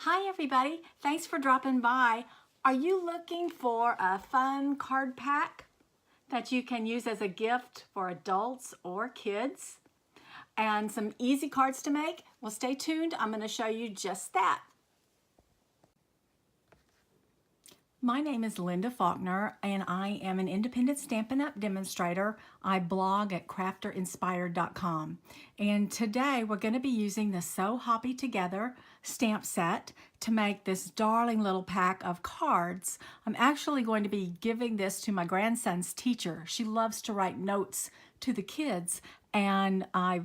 Hi everybody, thanks for dropping by. Are you looking for a fun card pack that you can use as a gift for adults or kids? And some easy cards to make? Well, stay tuned, I'm going to show you just that. My name is Linda Faulkner and I am an independent Stampin' Up! Demonstrator. I blog at crafterinspired.com. And today we're going to be using the Sew Hoppy Together stamp set to make this darling little pack of cards. I'm actually going to be giving this to my grandson's teacher. She loves to write notes to the kids, and I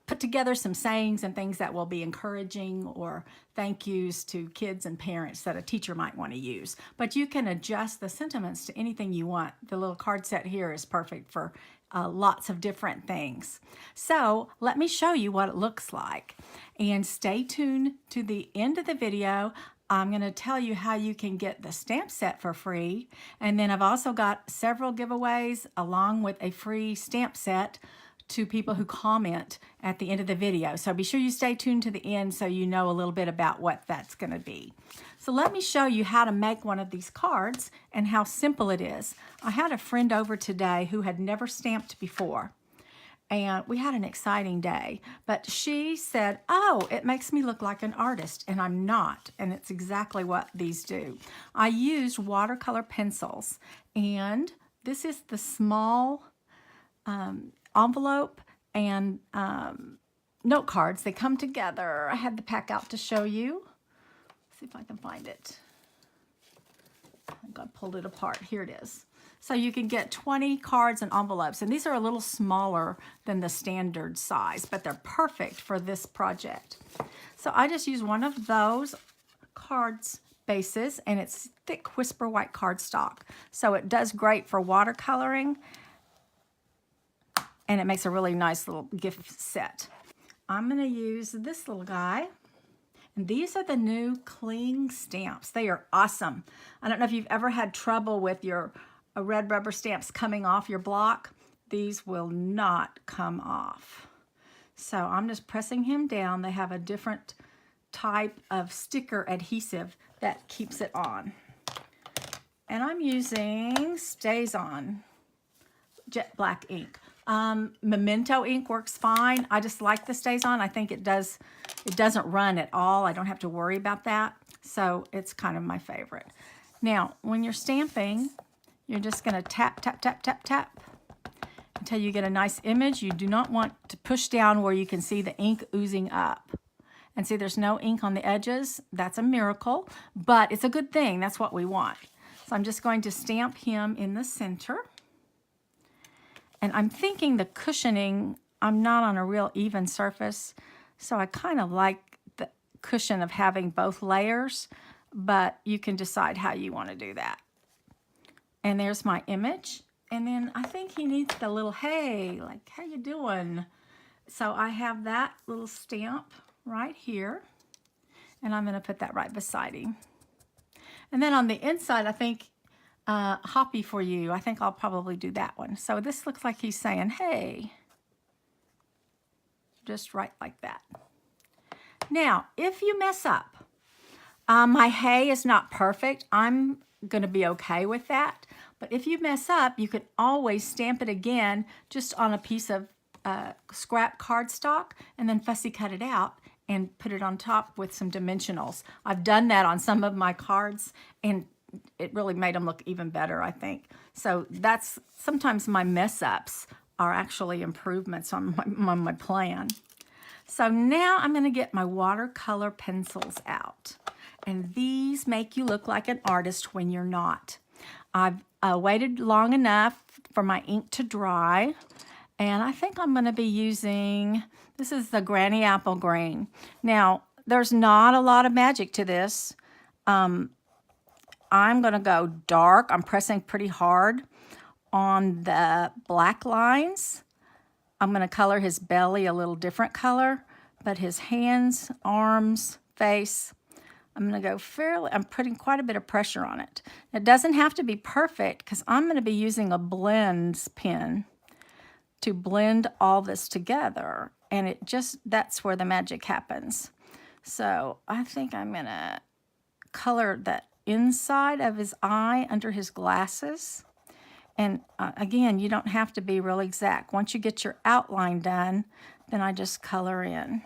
put together some sayings and things that will be encouraging or thank yous to kids and parents that a teacher might want to use. But you can adjust the sentiments to anything you want. The little card set here is perfect for lots of different things. So let me show you what it looks like. And stay tuned to the end of the video. I'm going to tell you how you can get the stamp set for free. And then I've also got several giveaways along with a free stamp set to people who comment at the end of the video. So be sure you stay tuned to the end so you know a little bit about what that's going to be. So let me show you how to make one of these cards and how simple it is. I had a friend over today who had never stamped before, and we had an exciting day, but she said, oh, it makes me look like an artist, and I'm not, and it's exactly what these do. I used watercolor pencils, and this is the small envelope and note cards. They come together. I had the pack out to show you. Let's see if I can find it. I think I pulled it apart. Here it is. So you can get 20 cards and envelopes, and these are a little smaller than the standard size, but they're perfect for this project. So I just use one of those cards bases, and it's thick Whisper White cardstock. So it does great for watercoloring, and it makes a really nice little gift set. I'm going to use this little guy. And these are the new cling stamps. They are awesome. I don't know if you've ever had trouble with your red rubber stamps coming off your block. These will not come off. So I'm just pressing him down. They have a different type of sticker adhesive that keeps it on. And I'm using Stays On jet black ink. Memento ink works fine. I just like the Stays On. I think it doesn't run at all. I don't have to worry about that. So it's kind of my favorite. Now, when you're stamping, you're just going to tap, tap, tap, tap, tap until you get a nice image. You do not want to push down where you can see the ink oozing up. And see, there's no ink on the edges. That's a miracle, but it's a good thing. That's what we want. So I'm just going to stamp him in the center. And I'm thinking the cushioning, I'm not on a real even surface, so I kind of like the cushion of having both layers, but you can decide how you want to do that. And there's my image. And then I think he needs the little, hey, like, how you doing? So I have that little stamp right here, and I'm going to put that right beside him. And then on the inside, I think, Hoppy for you. I think I'll probably do that one. So this looks like he's saying, hey, just right like that. Now, if you mess up, my hey is not perfect. I'm going to be okay with that. But if you mess up, you can always stamp it again just on a piece of scrap cardstock and then fussy cut it out and put it on top with some dimensionals. I've done that on some of my cards, and it really made them look even better, I think. So that's sometimes my mess ups are actually improvements on my plan. So now I'm going to get my watercolor pencils out. And these make you look like an artist when you're not. I've waited long enough for my ink to dry. And I think I'm going to be using, this is the Granny Apple Green. Now, there's not a lot of magic to this. I'm going to go dark. I'm pressing pretty hard on the black lines. I'm going to color his belly a little different color, but his hands, arms, face, I'm going to go fairly, I'm putting quite a bit of pressure on it. It doesn't have to be perfect because I'm going to be using a blends pen to blend all this together, and that's where the magic happens. So I think I'm going to color the inside of his eye under his glasses. And again, you don't have to be real exact. Once you get your outline done, then I just color in.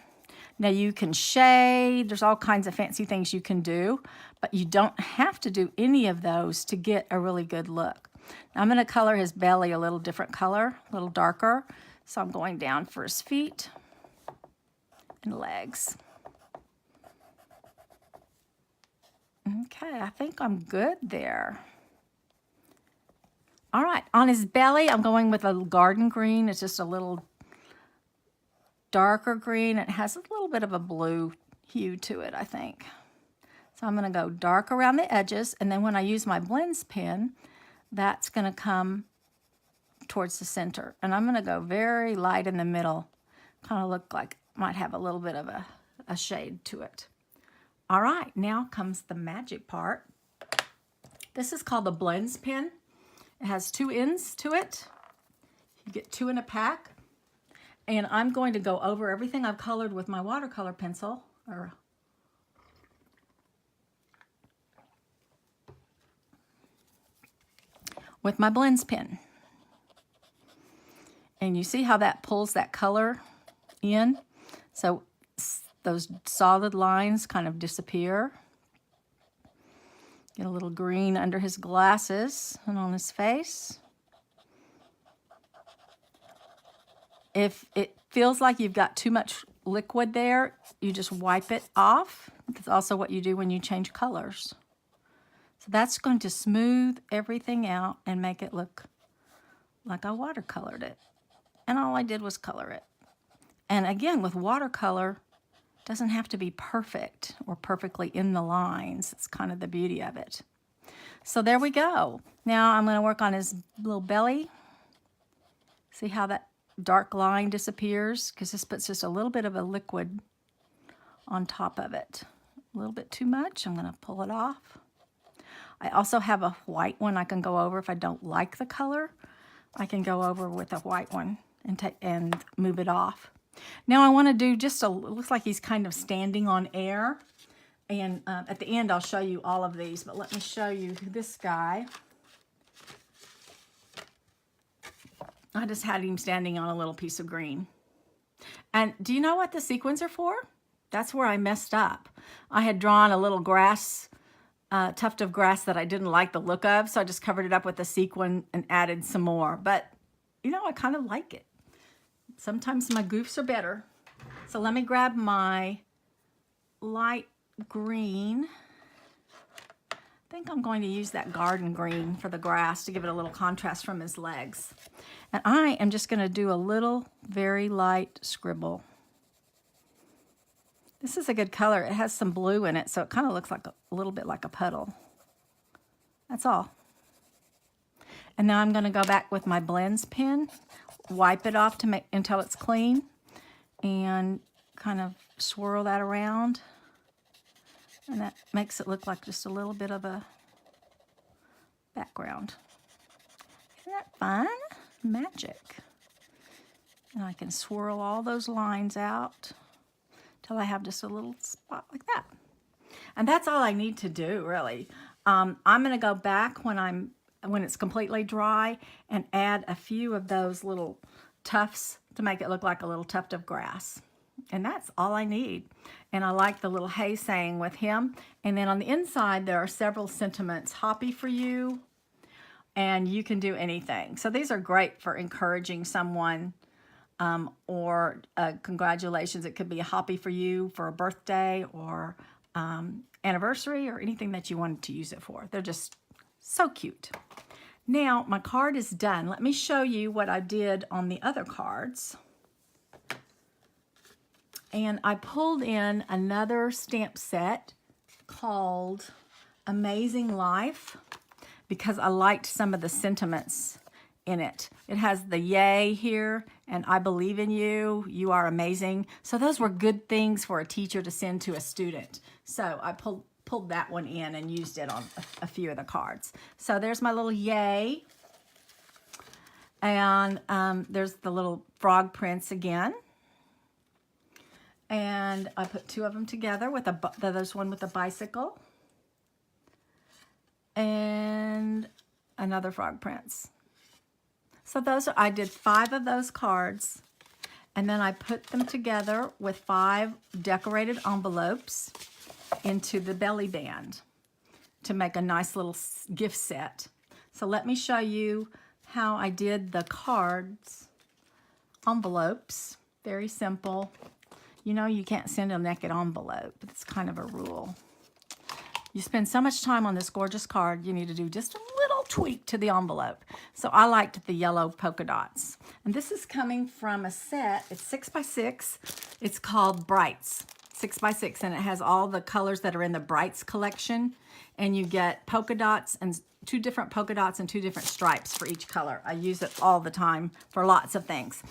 Now you can shade, there's all kinds of fancy things you can do, but you don't have to do any of those to get a really good look. Now I'm going to color his belly a little different color, a little darker. So I'm going down for his feet and legs. Okay, I think I'm good there. All right, on his belly, I'm going with a garden green. It's just a little darker green. It has a little bit of a blue hue to it, I think. So I'm going to go dark around the edges, and then when I use my blends pen, that's going to come towards the center. And I'm going to go very light in the middle, kind of look like it might have a little bit of a shade to it. All right, now comes the magic part. This is called the blends pen. It has 2 ends to it. You get 2 in a pack. And I'm going to go over everything I've colored with my watercolor pencil, or with my blends pen. And you see how that pulls that color in? So those solid lines kind of disappear. Get a little green under his glasses and on his face. If it feels like you've got too much liquid there, you just wipe it off. That's also what you do when you change colors. So that's going to smooth everything out and make it look like I watercolored it. And all I did was color it. And again, with watercolor, it doesn't have to be perfect or perfectly in the lines. It's kind of the beauty of it. So there we go. Now I'm going to work on his little belly. See how that dark line disappears? Because this puts just a little bit of a liquid on top of it. A little bit too much. I'm going to pull it off. I also have a white one I can go over if I don't like the color. I can go over with a white one and move it off. Now I want to do just it looks like he's kind of standing on air. And at the end I'll show you all of these, but let me show you this guy. I just had him standing on a little piece of green. And do you know what the sequins are for? That's where I messed up. I had drawn a little grass, tuft of grass that I didn't like the look of, so I just covered it up with a sequin and added some more. But, you know, I kind of like it. Sometimes my goofs are better. So let me grab my light green. I think I'm going to use that garden green for the grass to give it a little contrast from his legs. And I am just going to do a little very light scribble. This is a good color. It has some blue in it, so it kind of looks like a little bit like a puddle. That's all. And now I'm going to go back with my blends pen, wipe it off until it's clean, and kind of swirl that around. And that makes it look like just a little bit of a background. Isn't that fun? Magic. And I can swirl all those lines out till I have just a little spot like that. And that's all I need to do, really. I'm going to go back when it's completely dry and add a few of those little tufts to make it look like a little tuft of grass. And that's all I need. And I like the little hey saying with him. And then on the inside, there are several sentiments. Hoppy for you. And you can do anything. So these are great for encouraging someone or congratulations. It could be a hoppy for you for a birthday or anniversary or anything that you wanted to use it for. They're just so cute. Now, my card is done. Let me show you what I did on the other cards. And I pulled in another stamp set called Amazing Life because I liked some of the sentiments in it. It has the yay here and I believe in you, you are amazing. So those were good things for a teacher to send to a student. So I pulled that one in and used it on a few of the cards. So there's my little yay. And there's the little frog prints again. And I put 2 of them together with there's one with a bicycle and another frog prince. So I did 5 of those cards, and then I put them together with 5 decorated envelopes into the belly band to make a nice little gift set. So let me show you how I did the cards envelopes. Very simple. You know you can't send a naked envelope. It's kind of a rule. You spend so much time on this gorgeous card, you need to do just a little tweak to the envelope. So I liked the yellow polka dots. And this is coming from a set. It's 6x6. It's called Brights. 6x6, and it has all the colors that are in the Brights collection. And you get polka dots and 2 different polka dots and 2 different stripes for each color. I use it all the time for lots of things.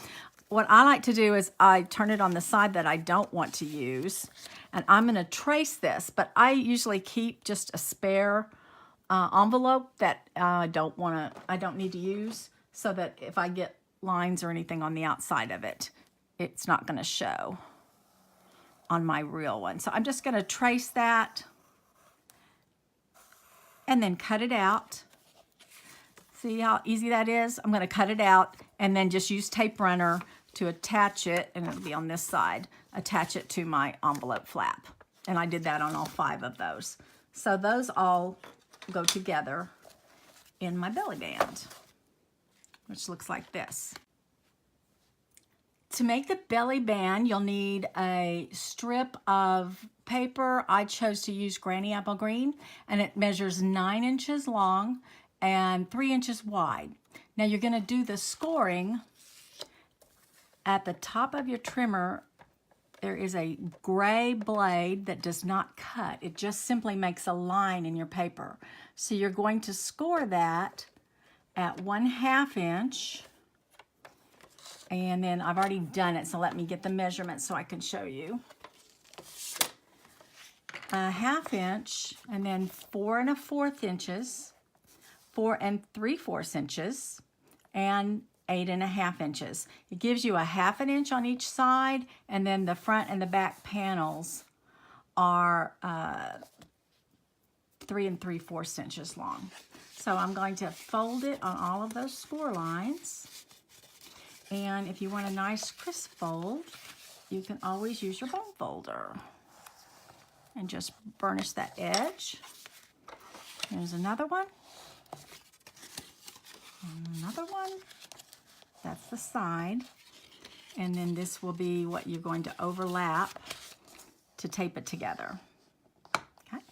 What I like to do is I turn it on the side that I don't want to use, and I'm going to trace this, but I usually keep just a spare envelope that I don't need to use, so that if I get lines or anything on the outside of it, it's not going to show on my real one. So I'm just going to trace that and then cut it out. See how easy that is? I'm going to cut it out and then just use tape runner to attach it, and it'll be on this side, attach it to my envelope flap. And I did that on all 5 of those. So those all go together in my belly band, which looks like this. To make the belly band, you'll need a strip of paper. I chose to use Granny Apple Green, and it measures 9 inches long and 3 inches wide. Now you're going to do the scoring. At the top of your trimmer, there is a gray blade that does not cut. It just simply makes a line in your paper. So you're going to score that at 1/2 inch. And then I've already done it, so let me get the measurements so I can show you. 1/2 inch, and then 4 1/4 inches, 4 3/4 inches, and 8 1/2 inches. It gives you a 1/2 inch on each side, and then the front and the back panels are 3 3/4 inches long. So I'm going to fold it on all of those score lines. And if you want a nice crisp fold, you can always use your bone folder and just burnish that edge. Here's another one. Another one. That's the side. And then this will be what you're going to overlap to tape it together. Okay.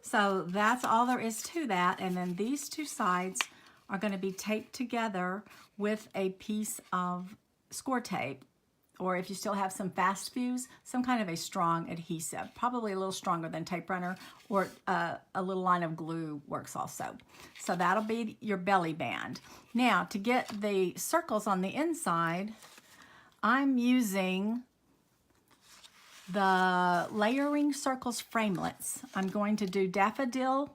So that's all there is to that. And then these 2 sides are going to be taped together with a piece of score tape, or if you still have some fast fuse, some kind of a strong adhesive, probably a little stronger than tape runner, or a little line of glue works also. So that'll be your belly band. Now to get the circles on the inside, I'm using the Layering Circles framelets. I'm going to do Daffodil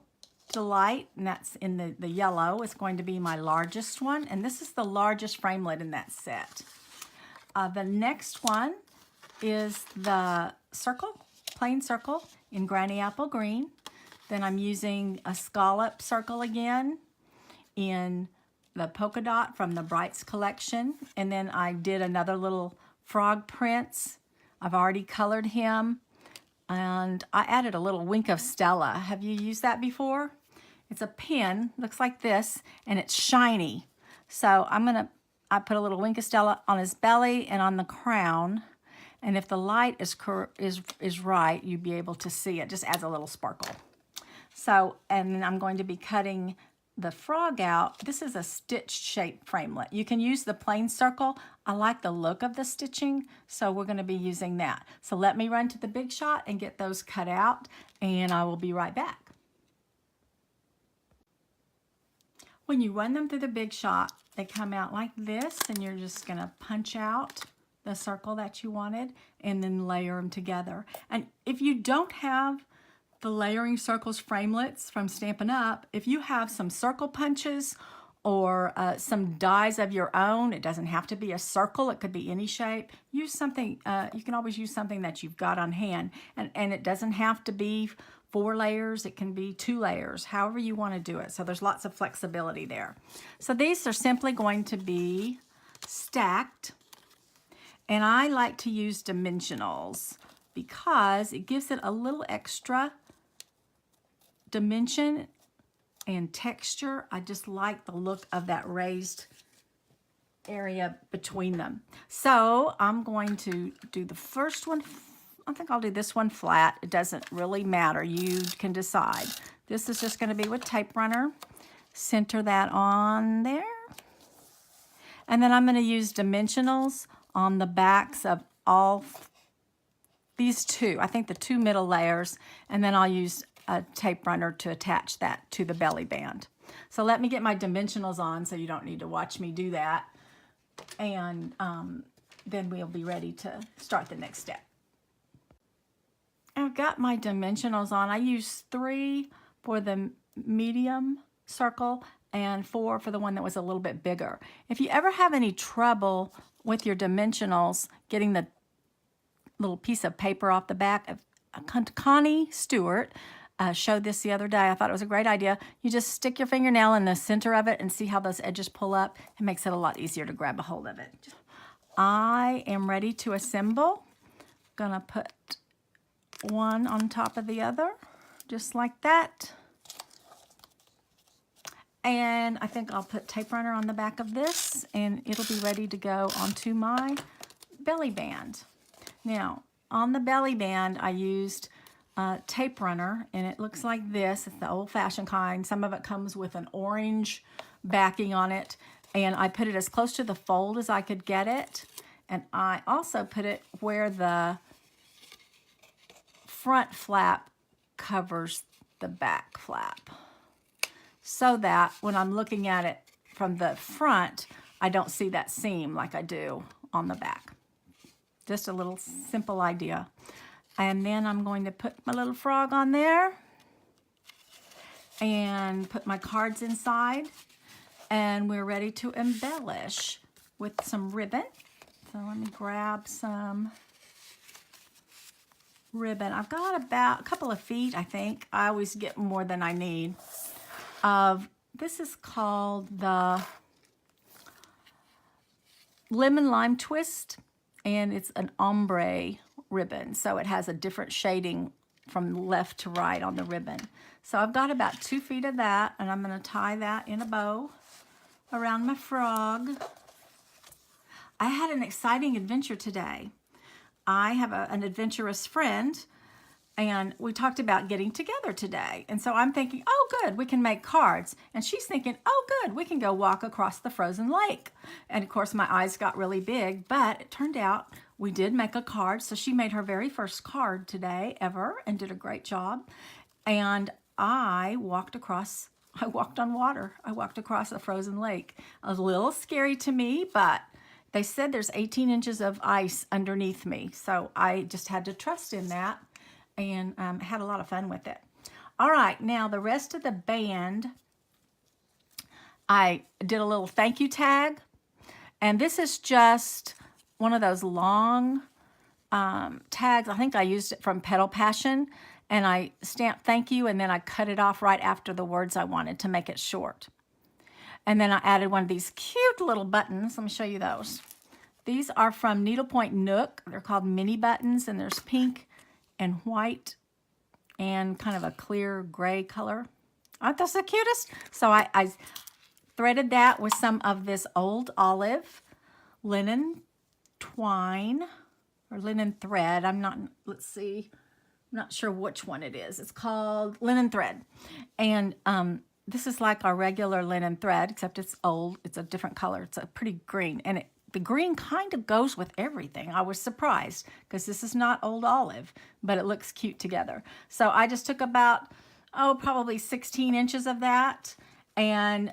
Delight, and that's in the yellow. It's going to be my largest one, and this is the largest framelit in that set. The next one is the circle, plain circle in Granny Apple Green. Then I'm using a scallop circle again in the polka dot from the Brights collection. And then I did another little frog prince. I've already colored him. And I added a little wink of Stella. Have you used that before? It's a pin, looks like this, and it's shiny. So I put a little wink of Stella on his belly and on the crown. And if the light is right, you'd be able to see it. Just adds a little sparkle. So, and then I'm going to be cutting the frog out. This is a stitched shape framelit. You can use the plain circle. I like the look of the stitching, so we're going to be using that. So let me run to the Big Shot and get those cut out, and I will be right back. When you run them through the Big Shot, they come out like this, and you're just going to punch out the circle that you wanted and then layer them together. And if you don't have the Layering Circles framelits from Stampin' Up!, if you have some circle punches or some dies of your own. It doesn't have to be a circle. It could be any shape. Use something, you can always use something that you've got on hand. And it doesn't have to be 4 layers. It can be 2 layers, however you want to do it. So there's lots of flexibility there. So these are simply going to be stacked. And I like to use dimensionals because it gives it a little extra dimension and texture. I just like the look of that raised area between them. So I'm going to do the first one. I think I'll do this one flat. It doesn't really matter. You can decide. This is just going to be with tape runner. Center that on there. And then I'm going to use dimensionals on the backs of all these 2. I think the 2 middle layers. And then I'll use a tape runner to attach that to the belly band. So let me get my dimensionals on so you don't need to watch me do that. And then we'll be ready to start the next step. I've got my dimensionals on. I use 3 for the medium circle and 4 for the one that was a little bit bigger. If you ever have any trouble with your dimensionals, getting the little piece of paper off the back, Connie Stewart showed this the other day. I thought it was a great idea. You just stick your fingernail in the center of it and see how those edges pull up. It makes it a lot easier to grab a hold of it. I am ready to assemble. Gonna put one on top of the other, just like that. And I think I'll put tape runner on the back of this, and it'll be ready to go onto my belly band. Now, on the belly band, I used tape runner, and it looks like this. It's the old-fashioned kind. Some of it comes with an orange backing on it, and I put it as close to the fold as I could get it. And I also put it where the front flap covers the back flap, so that when I'm looking at it from the front, I don't see that seam like I do on the back. Just a little simple idea. And then I'm going to put my little frog on there and put my cards inside. And we're ready to embellish with some ribbon. So let me grab some ribbon. I've got about a couple of feet, I think. I always get more than I need. This is called the Lemon Lime Twist, and it's an ombre ribbon. So it has a different shading from left to right on the ribbon. So I've got about 2 feet of that, and I'm going to tie that in a bow around my frog. I had an exciting adventure today. I have an adventurous friend, and we talked about getting together today. And so I'm thinking, oh, good, we can make cards. And she's thinking, oh, good, we can go walk across the frozen lake. And of course, my eyes got really big, but it turned out we did make a card. So she made her very first card today ever and did a great job. And I walked on water. I walked across a frozen lake. It was a little scary to me, but they said there's 18 inches of ice underneath me. So I just had to trust in that. And had a lot of fun with it. All right, now the rest of the band, I did a little thank you tag. And this is just one of those long tags. I think I used it from Petal Passion. And I stamped thank you, and then I cut it off right after the words I wanted to make it short. And then I added one of these cute little buttons. Let me show you those. These are from Needlepoint Nook. They're called mini buttons, and there's pink and white and kind of a clear gray color. Aren't those the cutest? So I threaded that with some of this old olive linen twine or linen thread. Let's see, I'm not sure which one it is. It's called linen thread. And this is like our regular linen thread, except it's old. It's a different color. It's a pretty green. And the green kind of goes with everything. I was surprised because this is not old olive, but it looks cute together. So I just took about, probably 16 inches of that and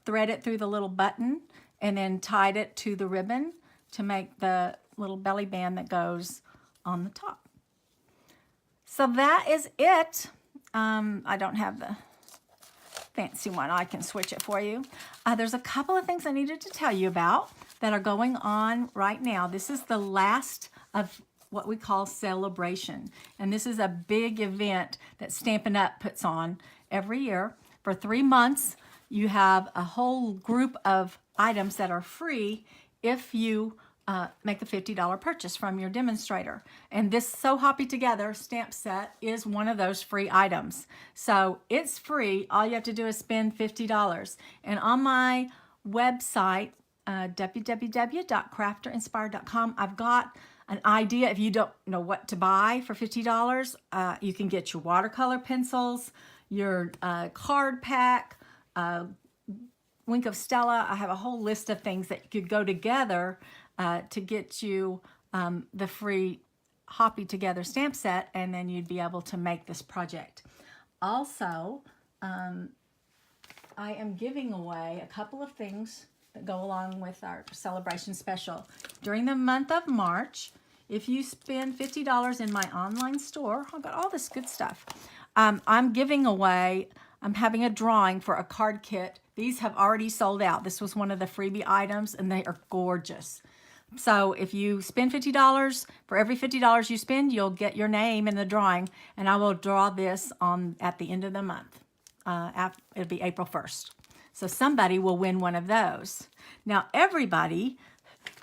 thread it through the little button and then tied it to the ribbon to make the little belly band that goes on the top. So that is it. I don't have the fancy one. I can switch it for you. There's a couple of things I needed to tell you about that are going on right now. This is the last of what we call Celebration. And this is a big event that Stampin' Up! Puts on every year. For 3 months, you have a whole group of items that are free if you make a $50 purchase from your demonstrator. And this So Hoppy Together stamp set is one of those free items. So it's free. All you have to do is spend $50. And on my website, www.crafterinspired.com, I've got an idea. If you don't know what to buy for $50, you can get your watercolor pencils, your card pack, Wink of Stella. I have a whole list of things that could go together to get you the free Hoppy Together stamp set, and then you'd be able to make this project. Also, I am giving away a couple of things that go along with our celebration special. During the month of March, if you spend $50 in my online store, I've got all this good stuff. I'm giving away, I'm having a drawing for a card kit. These have already sold out. This was one of the freebie items, and they are gorgeous. So if you spend $50, for every $50 you spend, you'll get your name in the drawing, and I will draw this at the end of the month. It'll be April 1st. So somebody will win one of those. Now, everybody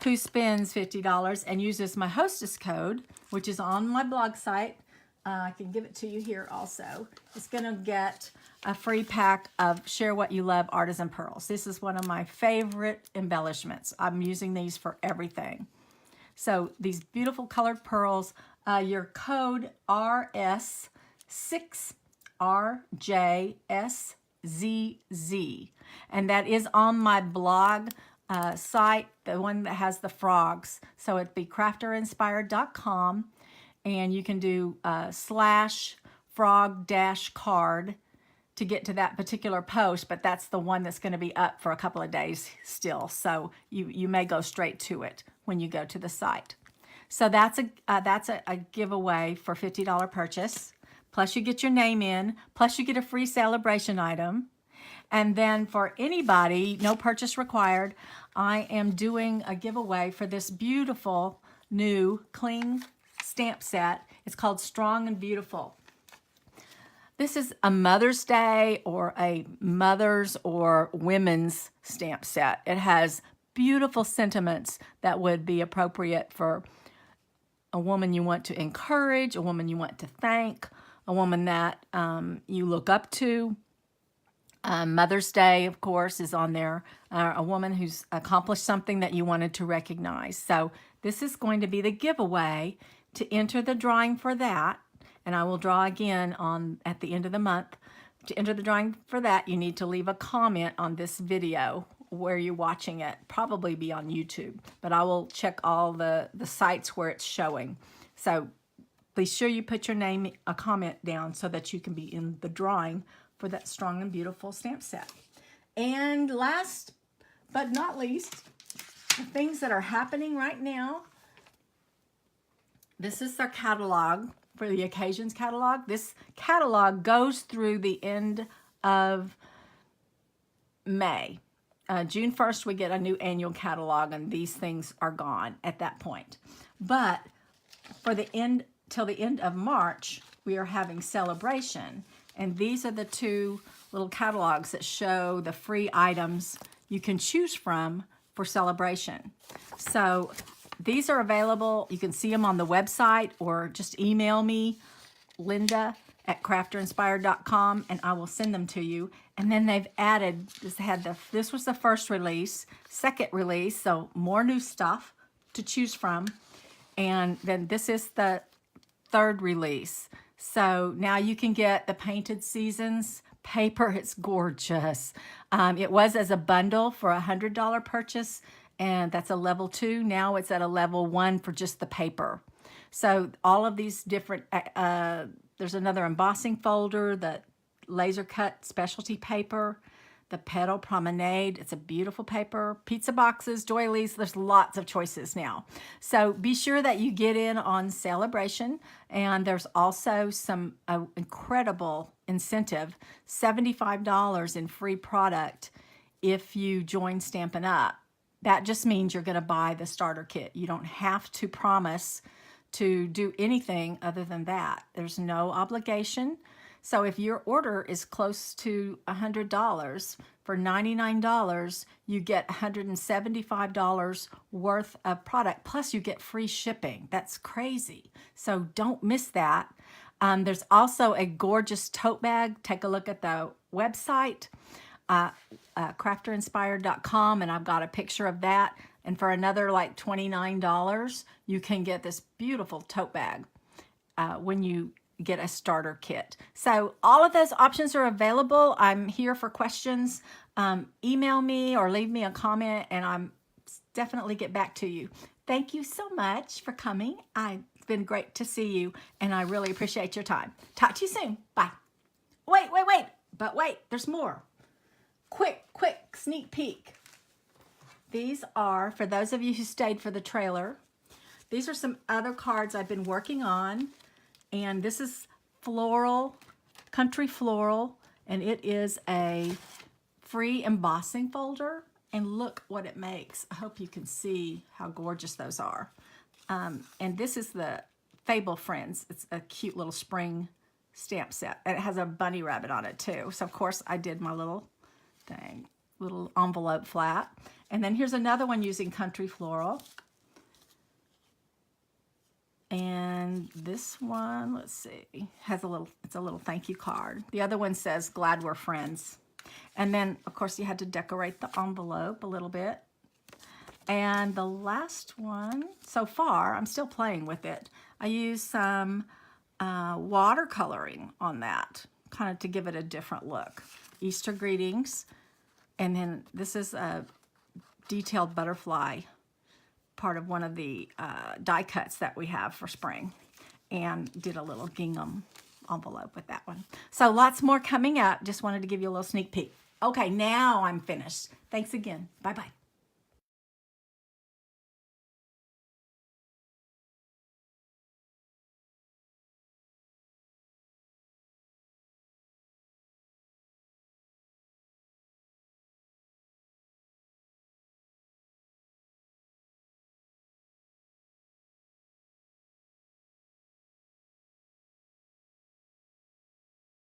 who spends $50 and uses my hostess code, which is on my blog site, I can give it to you here also, is going to get a free pack of Share What You Love Artisan Pearls. This is one of my favorite embellishments. I'm using these for everything. So these beautiful colored pearls, your code RS6RJSZZ, and that is on my blog site, the one that has the frogs. So it'd be crafterinspired.com, and you can do /frog-card to get to that particular post, but that's the one that's going to be up for a couple of days still. So you may go straight to it when you go to the site. So that's a giveaway for $50 purchase. Plus you get your name in, plus you get a free celebration item. And then for anybody, no purchase required, I am doing a giveaway for this beautiful new cling stamp set. It's called Strong and Beautiful. This is a Mother's Day or a mother's or women's stamp set. It has beautiful sentiments that would be appropriate for a woman you want to encourage, a woman you want to thank, a woman that you look up to. Mother's Day, of course, is on there. A woman who's accomplished something that you wanted to recognize. So this is going to be the giveaway to enter the drawing for that. And I will draw again at the end of the month. To enter the drawing for that, you need to leave a comment on this video where you're watching it. Probably be on YouTube, but I will check all the sites where it's showing. So be sure you put your name, a comment down so that you can be in the drawing for that Strong and Beautiful stamp set. And last but not least, the things that are happening right now. This is their catalog for the Occasions catalog. This catalog goes through the end of May. June 1st, we get a new annual catalog, and these things are gone at that point. But for the end, till the end of March, we are having Celebration. And these are the two little catalogs that show the free items you can choose from for Celebration. So these are available. You can see them on the website or just email me, Linda@crafterinspired.com, and I will send them to you. And then they've added, this was the first release, second release, so more new stuff to choose from. And then this is the third release. So now you can get the Painted Seasons paper. It's gorgeous. It was as a bundle for a $100 purchase, and that's a level 2. Now it's at a level 1 for just the paper. So all of these different, there's another embossing folder, the laser cut specialty paper, the Petal Promenade. It's a beautiful paper. Pizza boxes, doilies. There's lots of choices now. So be sure that you get in on Celebration. And there's also some incredible incentive, $75 in free product if you join Stampin' Up. That just means you're going to buy the starter kit. You don't have to promise to do anything other than that. There's no obligation. So if your order is close to $100, for $99, you get $175 worth of product, plus you get free shipping. That's crazy. So don't miss that. There's also a gorgeous tote bag. Take a look at the website, crafterinspired.com, and I've got a picture of that. And for another like $29, you can get this beautiful tote bag when you get a starter kit. So all of those options are available. I'm here for questions. Email me or leave me a comment, and I'm definitely get back to you. Thank you so much for coming. It's been great to see you, and I really appreciate your time. Talk to you soon. Bye. Wait. But wait, there's more. Quick sneak peek. These are, for those of you who stayed for the trailer, these are some other cards I've been working on. And this is floral, country floral, and it is a free embossing folder. And look what it makes. I hope you can see how gorgeous those are. And this is the Fable Friends. It's a cute little spring stamp set. And it has a bunny rabbit on it too. So of course I did my little thing, little envelope flat. And then here's another one using country floral. And this one, let's see, has it's a little thank you card. The other one says, glad we're friends. And then, of course, you had to decorate the envelope a little bit. And the last one, so far, I'm still playing with it. I used some watercoloring on that, kind of to give it a different look. Easter greetings. And then this is a detailed butterfly, part of one of the die cuts that we have for spring, and did a little gingham envelope with that one. So lots more coming up. Just wanted to give you a little sneak peek. Okay, now I'm finished. Thanks again. Bye-bye.